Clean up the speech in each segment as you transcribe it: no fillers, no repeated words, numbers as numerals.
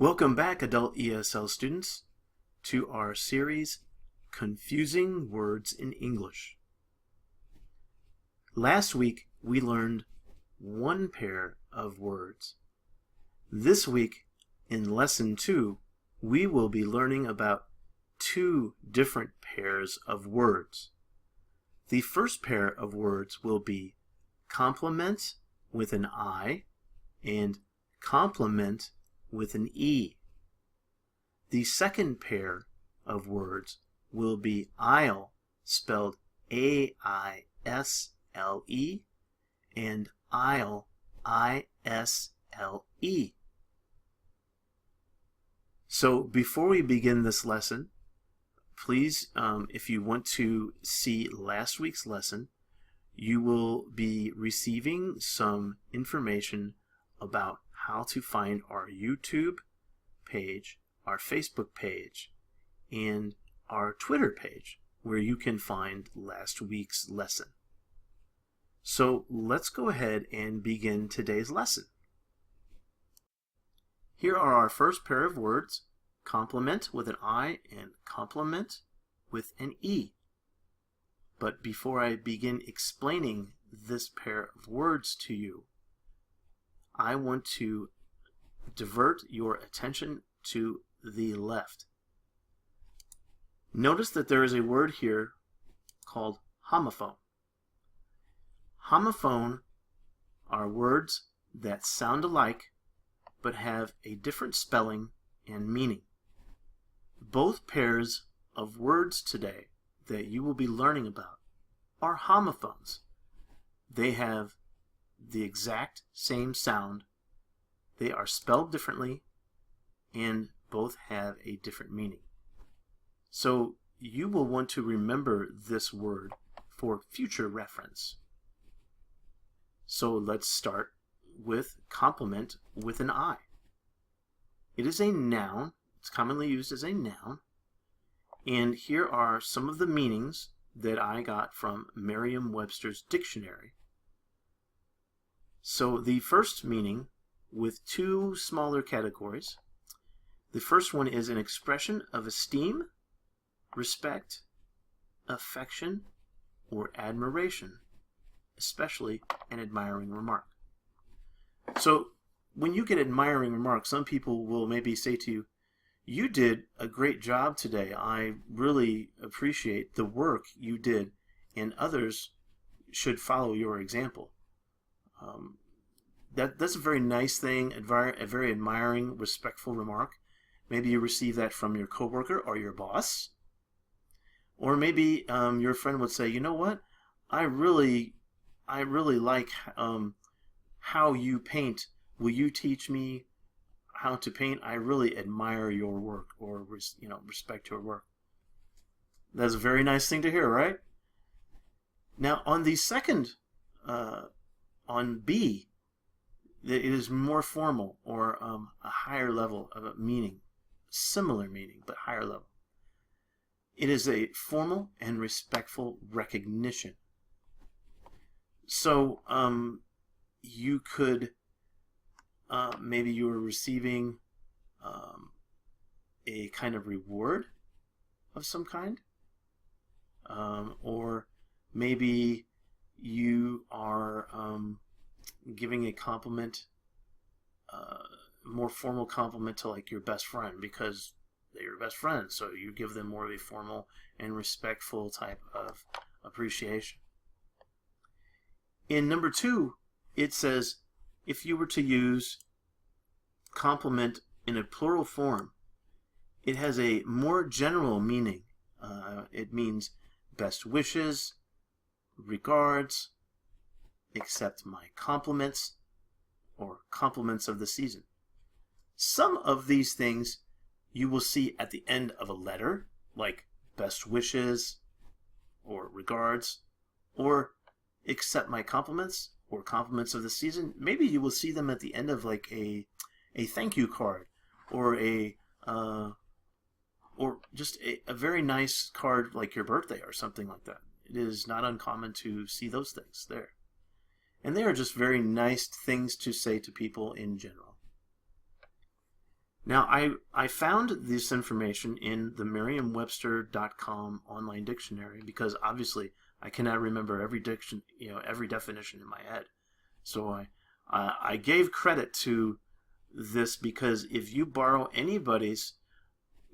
Welcome back, adult ESL students, to our series, Confusing Words in English. Last week, we learned one pair of words. This week, in Lesson 2, we will be learning about two different pairs of words. The first pair of words will be complement with an I and complement with an E. The second pair of words will be aisle, spelled A-I-S-L-E, and aisle, I-S-L-E. So before we begin this lesson, please, if you want to see last week's lesson, you will be receiving some information about how to find our YouTube page, our Facebook page, and our Twitter page, where you can find last week's lesson. So let's go ahead and begin today's lesson. Here are our first pair of words, complement with an I and complement with an E. But before I begin explaining this pair of words to you, I want to divert your attention to the left. Notice that there is a word here called homophone. Homophone are words that sound alike but have a different spelling and meaning. Both pairs of words today that you will be learning about are homophones. They have the exact same sound, they are spelled differently, and both have a different meaning. So you will want to remember this word for future reference. So let's start with complement with an I. It is a noun. It's commonly used as a noun. And here are some of the meanings that I got from Merriam-Webster's dictionary. So the first meaning, with two smaller categories. The first one is an expression of esteem, respect, affection, or admiration, especially an admiring remark. So when you get admiring remarks, some people will maybe say to you, "You did a great job today. I really appreciate the work you did, and others should follow your example." That's a very nice thing, a very admiring, respectful remark. Maybe you receive that from your coworker or your boss. Or maybe your friend would say, "You know what? I really like how you paint. Will you teach me how to paint? I really admire your work," or respect your work. That's a very nice thing to hear, right? Now on the second, on B, it is more formal, or a higher level of meaning, similar meaning but higher level. It is a formal and respectful recognition. So you could maybe you were receiving a kind of reward of some kind, or maybe you are giving a compliment, more formal compliment to like your best friend because they're your best friend, so you give them more of a formal and respectful type of appreciation. In number 2, it says if you were to use compliment in a plural form, it has a more general meaning. It means best wishes, regards, accept my compliments, or compliments of the season. Some of these things you will see at the end of a letter, like best wishes, or regards, or accept my compliments, or compliments of the season. Maybe you will see them at the end of like a thank you card, or or just a very nice card like your birthday or something like that. It is not uncommon to see those things there. And they are just very nice things to say to people in general. Now, I found this information in the Merriam-Webster.com online dictionary because obviously I cannot remember every definition in my head. So I gave credit to this because if you borrow anybody's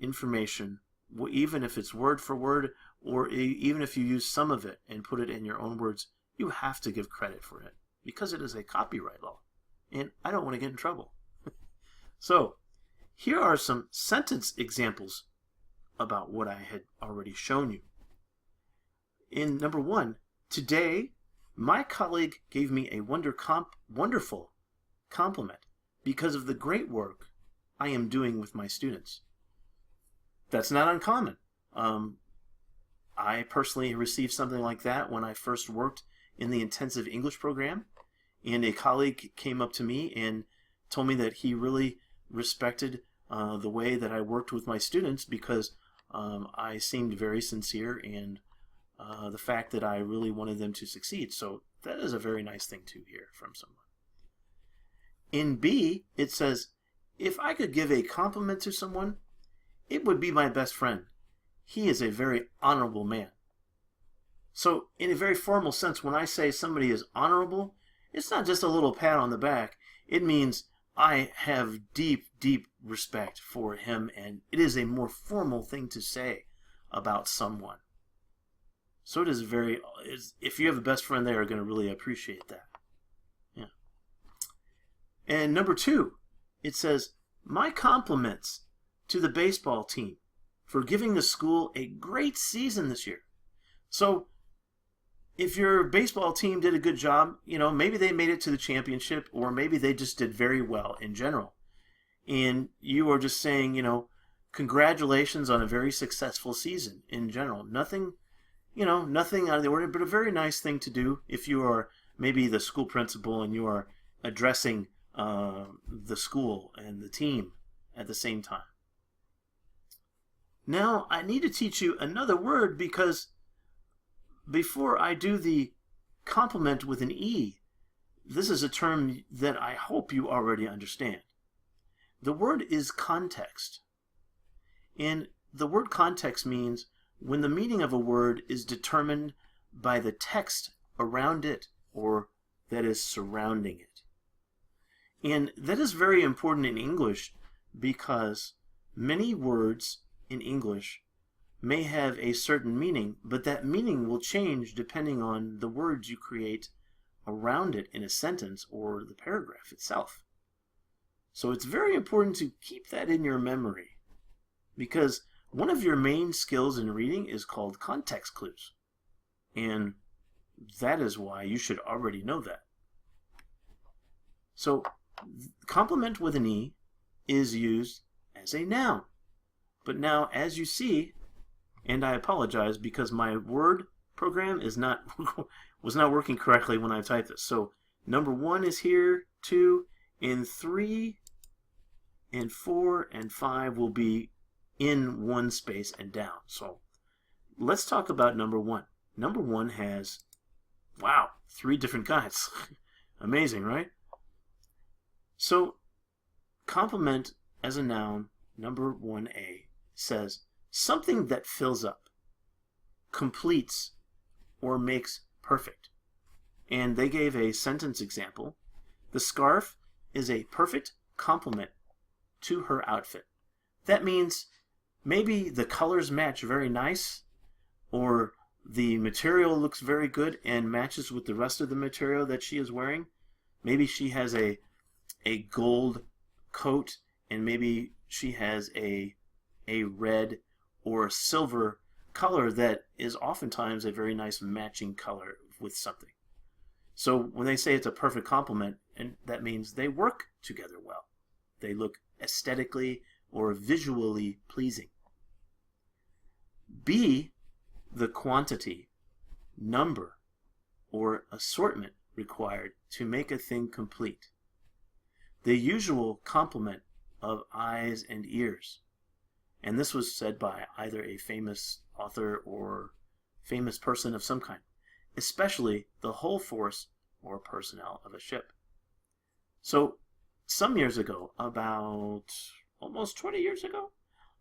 information, even if it's word for word, or even if you use some of it and put it in your own words, you have to give credit for it because it is a copyright law, and I don't want to get in trouble. So, here are some sentence examples about what I had already shown you. In number 1, today, my colleague gave me a wonderful compliment because of the great work I am doing with my students. That's not uncommon. I personally received something like that when I first worked in the intensive English program, and a colleague came up to me and told me that he really respected the way that I worked with my students because I seemed very sincere and the fact that I really wanted them to succeed. So that is a very nice thing to hear from someone. In B, it says, if I could give a compliment to someone, it would be my best friend. He is a very honorable man. So in a very formal sense, when I say somebody is honorable, it's not just a little pat on the back. It means I have deep, deep respect for him, and it is a more formal thing to say about someone. So it is if you have a best friend, they are going to really appreciate that. Yeah. And number 2, it says, my compliments to the baseball team for giving the school a great season this year. So if your baseball team did a good job, maybe they made it to the championship, or maybe they just did very well in general. And you are just saying, congratulations on a very successful season in general. Nothing out of the ordinary, but a very nice thing to do if you are maybe the school principal and you are addressing the school and the team at the same time. Now, I need to teach you another word because before I do the compliment with an E, this is a term that I hope you already understand. The word is context. And the word context means when the meaning of a word is determined by the text around it or that is surrounding it. And that is very important in English because many words in English may have a certain meaning, but that meaning will change depending on the words you create around it in a sentence or the paragraph itself. So it's very important to keep that in your memory because one of your main skills in reading is called context clues. And that is why you should already know that. So compliment with an E is used as a noun. But now, as you see, and I apologize because my word program was not working correctly when I typed this. So number 1 is here, 2, and 3, and 4, and 5 will be in one space and down. So let's talk about number 1. Number 1 has, 3 different kinds. Amazing, right? So compliment as a noun, number 1A, says something that fills up, completes, or makes perfect. And they gave a sentence example. The scarf is a perfect complement to her outfit. That means maybe the colors match very nice, or the material looks very good and matches with the rest of the material that she is wearing. Maybe she has a gold coat, and maybe she has a red or a silver color that is oftentimes a very nice matching color with something. So when they say it's a perfect complement, and that means they work together well. They look aesthetically or visually pleasing. B, the quantity, number, or assortment required to make a thing complete. The usual complement of eyes and ears. And this was said by either a famous author or famous person of some kind, especially the whole force or personnel of a ship. So some years ago, about almost 20 years ago,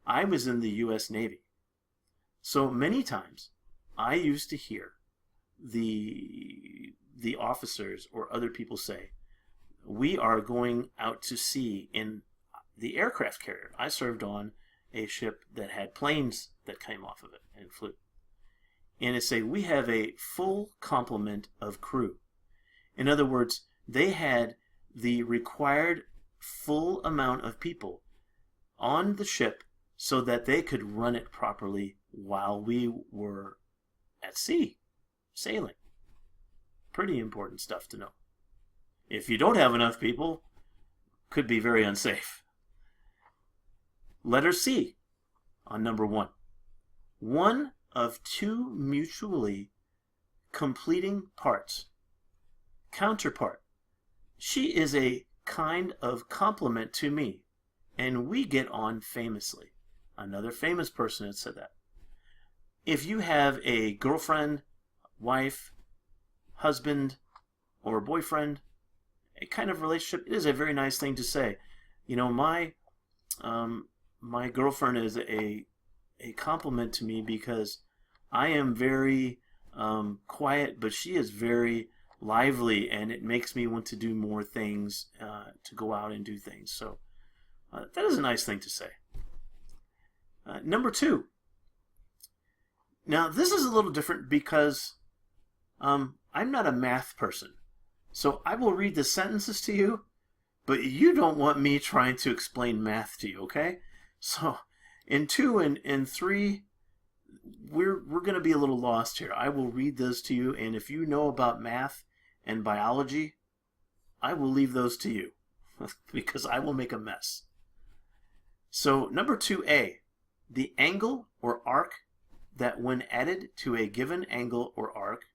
I was in the U.S. Navy. So many times I used to hear the officers or other people say, we are going out to sea in the aircraft carrier. I served on a ship that had planes that came off of it and flew. And it say, we have a full complement of crew. In other words, they had the required full amount of people on the ship so that they could run it properly while we were at sea, sailing. Pretty important stuff to know. If you don't have enough people, could be very unsafe. Letter C on number 1. One of two mutually completing parts. Counterpart. She is a kind of compliment to me, and we get on famously. Another famous person had said that. If you have a girlfriend, wife, husband, or boyfriend, a kind of relationship, it is a very nice thing to say. You know, my girlfriend is a compliment to me because I am very quiet, but she is very lively, and it makes me want to do more things, to go out and do things. So that is a nice thing to say. Number 2. Now, this is a little different because I'm not a math person. So I will read the sentences to you, but you don't want me trying to explain math to you, okay? So in 2 and 3, we're going to be a little lost here. I will read those to you, and if you know about math and biology, I will leave those to you because I will make a mess. So number 2A, the angle or arc that when added to a given angle or arc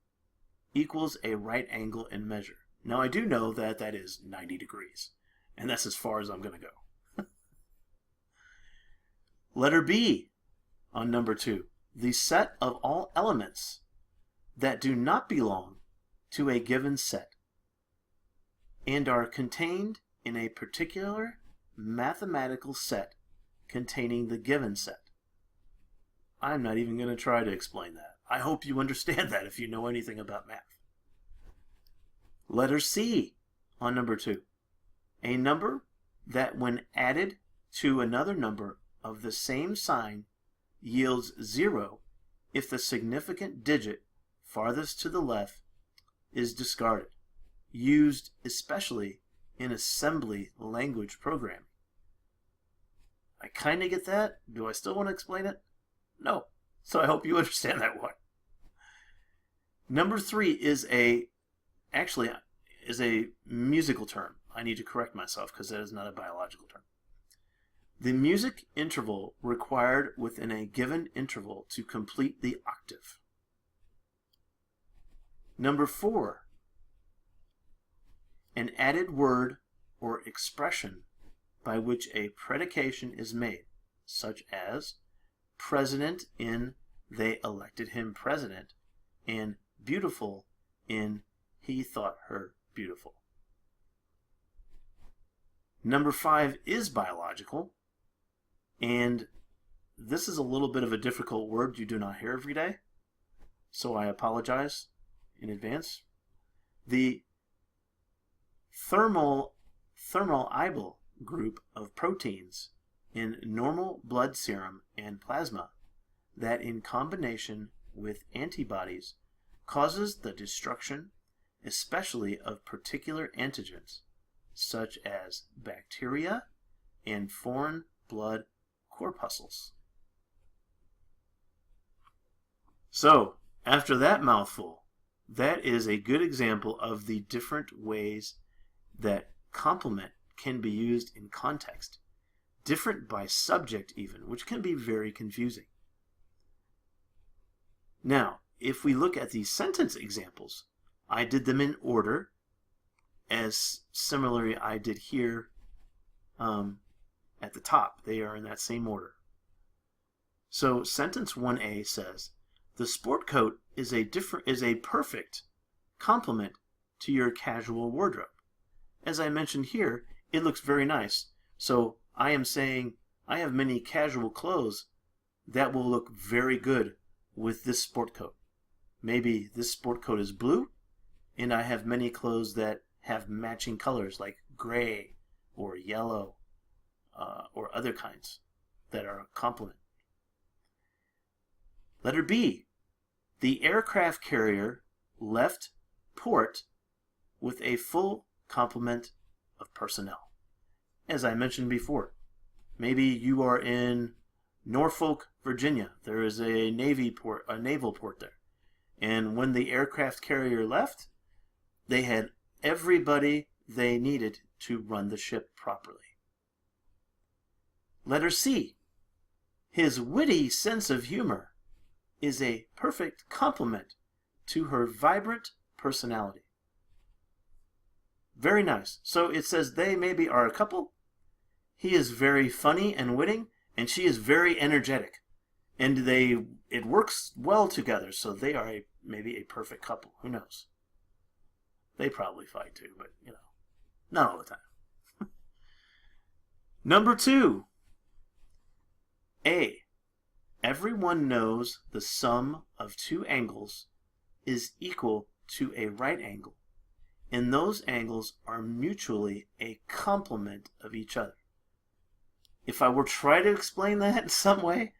equals a right angle in measure. Now I do know that that is 90 degrees, and that's as far as I'm going to go. Letter B on number 2, the set of all elements that do not belong to a given set and are contained in a particular mathematical set containing the given set. I'm not even going to try to explain that. I hope you understand that if you know anything about math. Letter C on number 2, a number that when added to another number of the same sign yields 0 if the significant digit farthest to the left is discarded, used especially in assembly language programming. I kind of get that. Do I still want to explain it? No. So I hope you understand that one. Number 3 is a musical term. I need to correct myself because that is not a biological term. The music interval required within a given interval to complete the octave. Number 4, an added word or expression by which a predication is made, such as president in they elected him president, and beautiful in he thought her beautiful. Number 5 is biological, and this is a little bit of a difficult word you do not hear every day, so I apologize in advance. The thermoibal group of proteins in normal blood serum and plasma that in combination with antibodies causes the destruction especially of particular antigens such as bacteria and foreign blood corpuscles. So, after that mouthful, that is a good example of the different ways that complement can be used in context, different by subject even, which can be very confusing. Now, if we look at the sentence examples, I did them in order, as similarly I did here at the top. They are in that same order. So sentence 1A says, the sport coat is a perfect complement to your casual wardrobe. As I mentioned here, it looks very nice. So I am saying I have many casual clothes that will look very good with this sport coat. Maybe this sport coat is blue, and I have many clothes that have matching colors like gray or yellow or other kinds that are a complement. Letter B. The aircraft carrier left port with a full complement of personnel. As I mentioned before, maybe you are in Norfolk, Virginia. There is a naval port there. And when the aircraft carrier left, they had everybody they needed to run the ship properly. Letter C. His witty sense of humor is a perfect complement to her vibrant personality. Very nice. So it says they maybe are a couple. He is very funny and witty, and she is very energetic. And it works well together, so they are maybe a perfect couple. Who knows? They probably fight too, but not all the time. Number 2. A. Everyone knows the sum of two angles is equal to a right angle, and those angles are mutually a complement of each other. If I were to try to explain that in some way,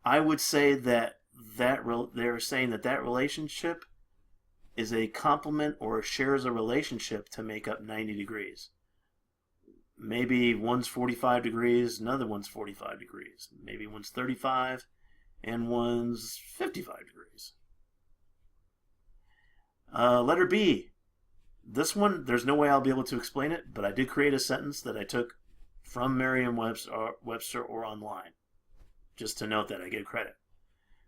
I would say that they're saying that relationship is a complement or shares a relationship to make up 90 degrees. Maybe one's 45 degrees, another one's 45 degrees. Maybe one's 35 and one's 55 degrees. Letter B. This one, there's no way I'll be able to explain it, but I did create a sentence that I took from Merriam-Webster or online, just to note that I get credit.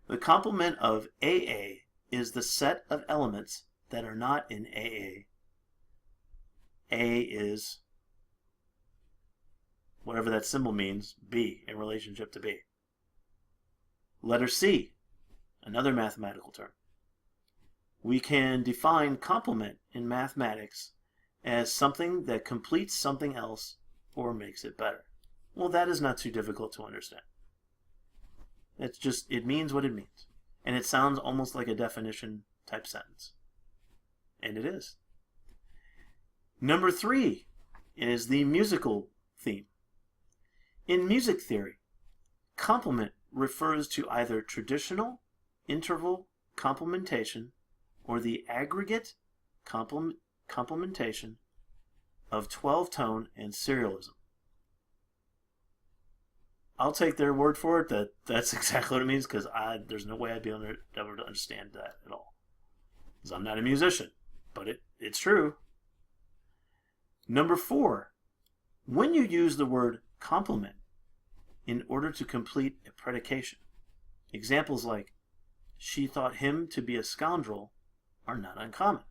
The complement of AA is the set of elements that are not in AA. A is whatever that symbol means, B, in relationship to B. Letter C, another mathematical term. We can define complement in mathematics as something that completes something else or makes it better. Well, that is not too difficult to understand. It means what it means. And it sounds almost like a definition type sentence. And it is. Number 3 is the musical theme. In music theory, complement refers to either traditional interval complementation or the aggregate complementation of 12-tone and serialism. I'll take their word for it that's exactly what it means, because there's no way I'd be able to understand that at all. Because I'm not a musician, but it's true. Number 4, when you use the word complement in order to complete a predication, examples like, she thought him to be a scoundrel are not uncommon.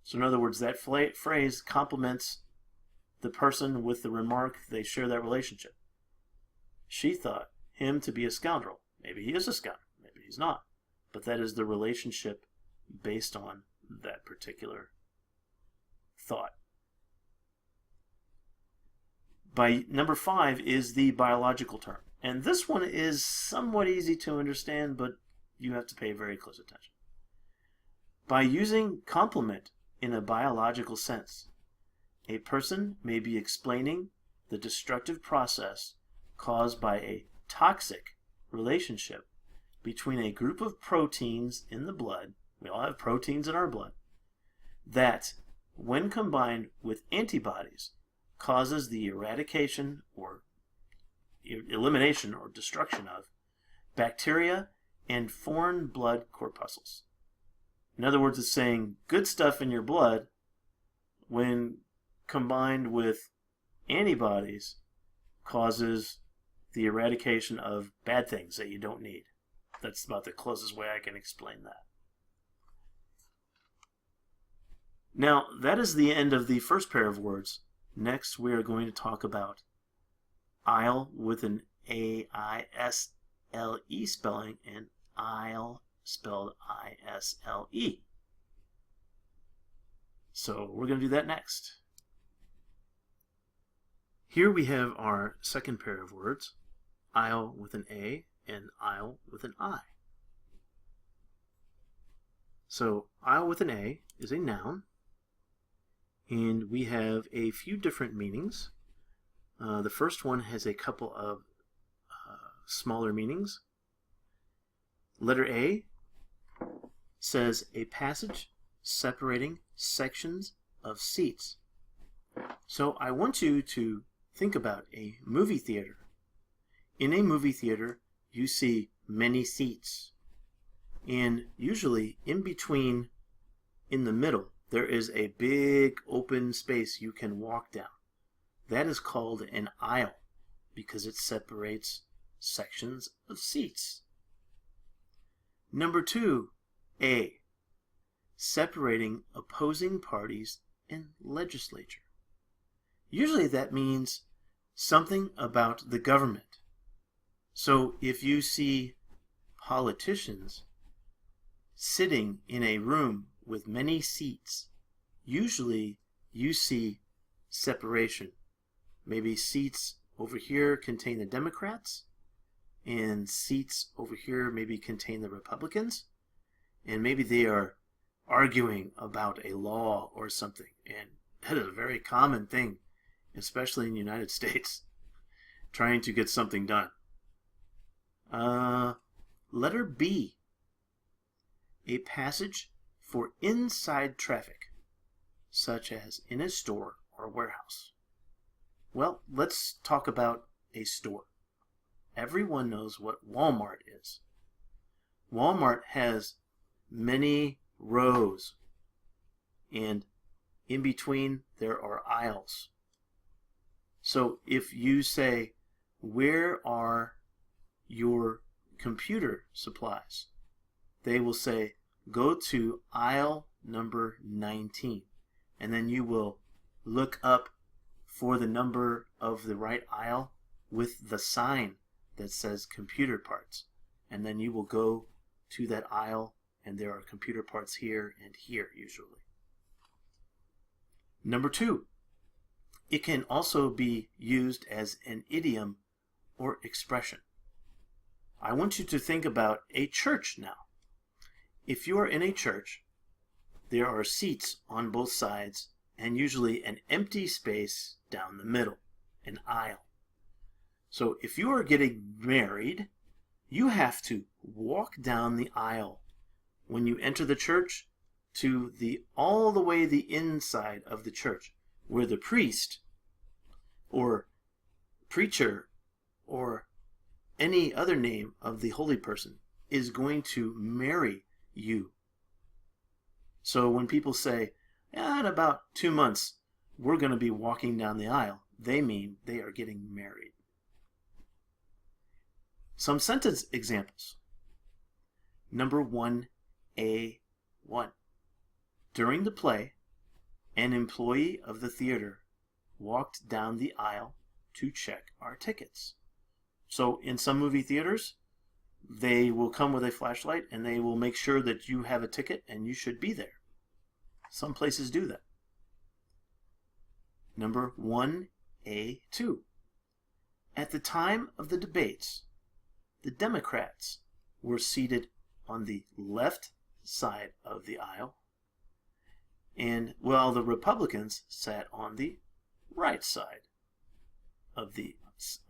So in other words, that phrase complements the person with the remark. They share that relationship. She thought him to be a scoundrel. Maybe he is a scoundrel. Maybe he's not. But that is the relationship based on that particular thought. By number 5 is the biological term. And this one is somewhat easy to understand, but you have to pay very close attention. By using complement in a biological sense, a person may be explaining the destructive process caused by a toxic relationship between a group of proteins in the blood, we all have proteins in our blood, that, when combined with antibodies, causes the eradication or elimination or destruction of bacteria and foreign blood corpuscles. In other words, it's saying good stuff in your blood, when combined with antibodies, causes the eradication of bad things that you don't need. That's about the closest way I can explain that. Now, that is the end of the first pair of words. Next, we are going to talk about aisle with an A-I-S-L-E spelling and aisle spelled I-S-L-E. So we're going to do that next. Here we have our second pair of words, aisle with an A and aisle with an I. So aisle with an A is a noun, and we have a few different meanings. The first one has a couple of smaller meanings. Letter A says a passage separating sections of seats. So I want you to think about a movie theater. In a movie theater, you see many seats. And usually in between, in the middle, there is a big open space you can walk down. That is called an aisle because it separates sections of seats. Number 2, A, separating opposing parties in legislature. Usually that means something about the government. So if you see politicians sitting in a room with many seats, usually you see separation. Maybe seats over here contain the Democrats, and seats over here maybe contain the Republicans, and maybe they are arguing about a law or something. And that is a very common thing, especially in the United States, trying to get something done. Letter B, a passage for inside traffic, such as in a store or warehouse. Well, let's talk about a store. Everyone knows what Walmart is. Walmart has many rows, and in between there are aisles. So if you say, where are your computer supplies? They will say, go to aisle number 19. And then you will look up for the number of the right aisle with the sign that says computer parts. And then you will go to that aisle, and there are computer parts here and here usually. Number 2, it can also be used as an idiom or expression. I want you to think about a church now. If you are in a church, there are seats on both sides and usually an empty space down the middle, an aisle. So if you are getting married, you have to walk down the aisle when you enter the church to all the way the inside of the church, where the priest or preacher or any other name of the holy person is going to marry you. So when people say, in about 2 months, we're going to be walking down the aisle, they mean they are getting married. Some sentence examples. Number 1A1. During the play, an employee of the theater walked down the aisle to check our tickets. So in some movie theaters, they will come with a flashlight and they will make sure that you have a ticket and you should be there. Some places do that. Number 1A2. At the time of the debates, the Democrats were seated on the left side of the aisle, and while the Republicans sat on the right side of the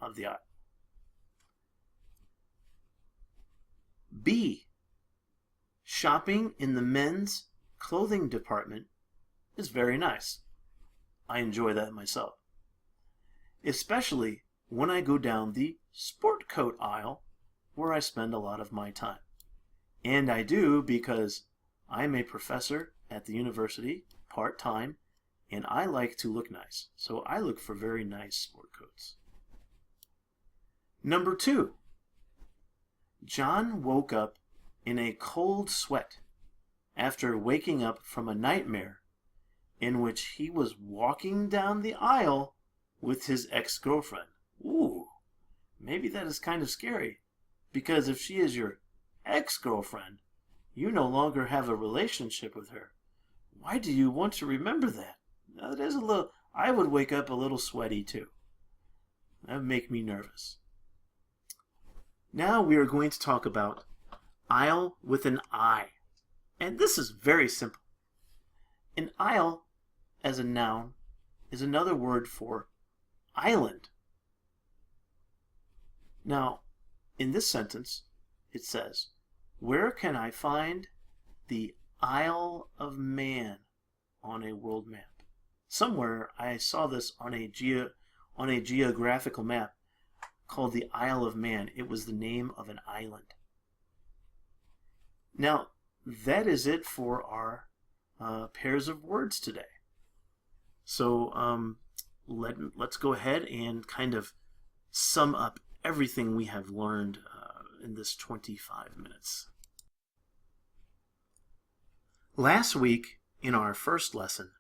aisle. B. Shopping in the men's clothing department is very nice. I enjoy that myself. Especially when I go down the sport coat aisle where I spend a lot of my time. And I do because I'm a professor at the university part-time and I like to look nice. So I look for very nice sport coats. Number 2. John woke up in a cold sweat after waking up from a nightmare in which he was walking down the aisle with his ex-girlfriend. Ooh, maybe that is kind of scary, because if she is your ex-girlfriend, you no longer have a relationship with her. Why do you want to remember that? Now, I would wake up a little sweaty too. That would make me nervous. Now we are going to talk about isle with an I. And this is very simple. An isle, as a noun, is another word for island. Now, in this sentence, it says, where can I find the Isle of Man on a world map? Somewhere I saw this on a geographical map called the Isle of Man. It was the name of an island. Now, that is it for our pairs of words today. So let's go ahead and kind of sum up everything we have learned in this 25 minutes. Last week, in our first lesson,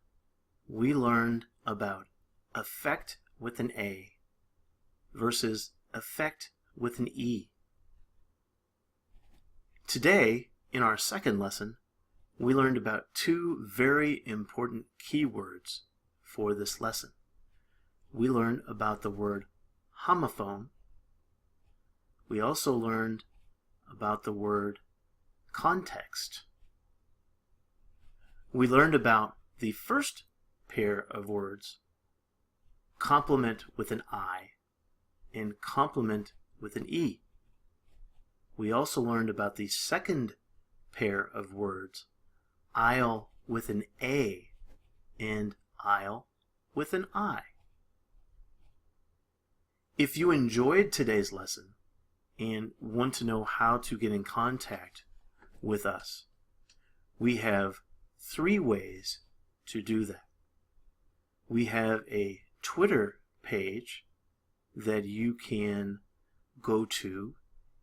we learned about affect with an A versus affect with an E. Today, in our second lesson, we learned about two very important keywords for this lesson. We learned about the word homophone. We also learned about the word context. We learned about the first pair of words, complement with an I and complement with an E. We also learned about the second pair of words, isle with an A and isle with an I. If you enjoyed today's lesson and want to know how to get in contact with us, we have 3 ways to do that. We have a Twitter page that you can go to,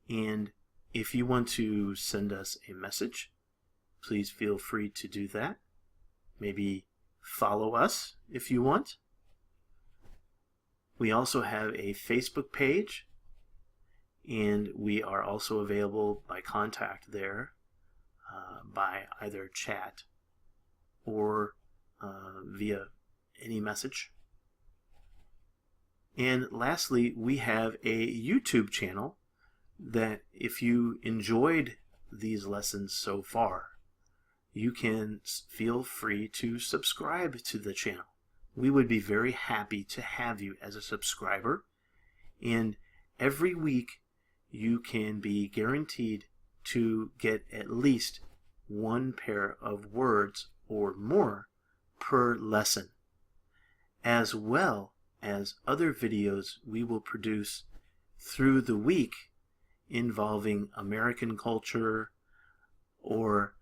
and if you want to send us a message, please feel free to do that. Maybe follow us if you want. We also have a Facebook page, and we are also available by contact there by either chat or via any message. And lastly, we have a YouTube channel that if you enjoyed these lessons so far, you can feel free to subscribe to the channel. We would be very happy to have you as a subscriber, and every week you can be guaranteed to get at least 1 pair of words or more per lesson, as well as other videos we will produce through the week involving American culture or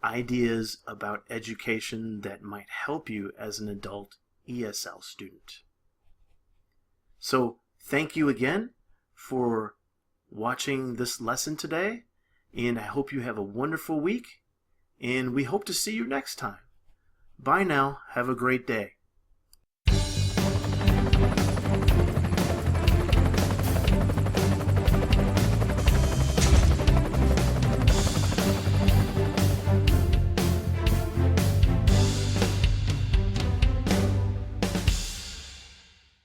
ideas about education that might help you as an adult ESL student. So thank you again for watching this lesson today, and I hope you have a wonderful week, and we hope to see you next time. Bye now. Have a great day.